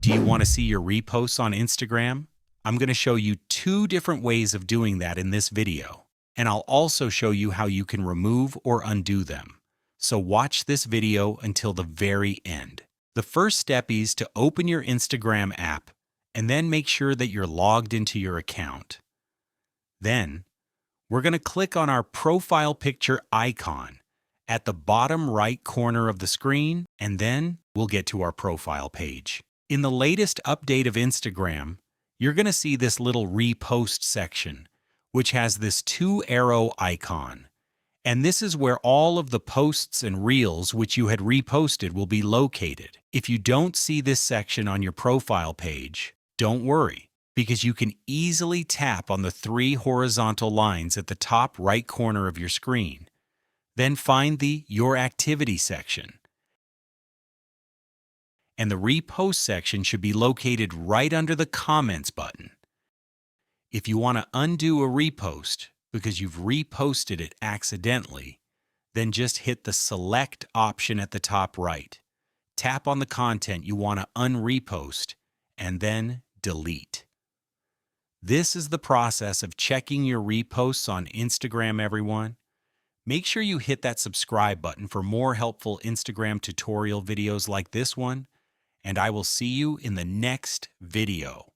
Do you want to see your reposts on Instagram? I'm going to show you 2 different ways of doing that in this video, and I'll also show you how you can remove or undo them. So watch this video until the very end. The first step is to open your Instagram app and then make sure that you're logged into your account. Then, we're going to click on our profile picture icon at the bottom right corner of the screen, and then we'll get to our profile page. In the latest update of Instagram, you're going to see this little repost section, which has this 2-arrow icon. And this is where all of the posts and reels which you had reposted will be located. If you don't see this section on your profile page, don't worry, because you can easily tap on the 3 horizontal lines at the top right corner of your screen. Then find the Your Activity section. And the Repost section should be located right under the Comments button. If you want to undo a repost because you've reposted it accidentally, then just hit the Select option at the top right. Tap on the content you want to unrepost, and then Delete. This is the process of checking your reposts on Instagram, everyone. Make sure you hit that subscribe button for more helpful Instagram tutorial videos like this one, and I will see you in the next video.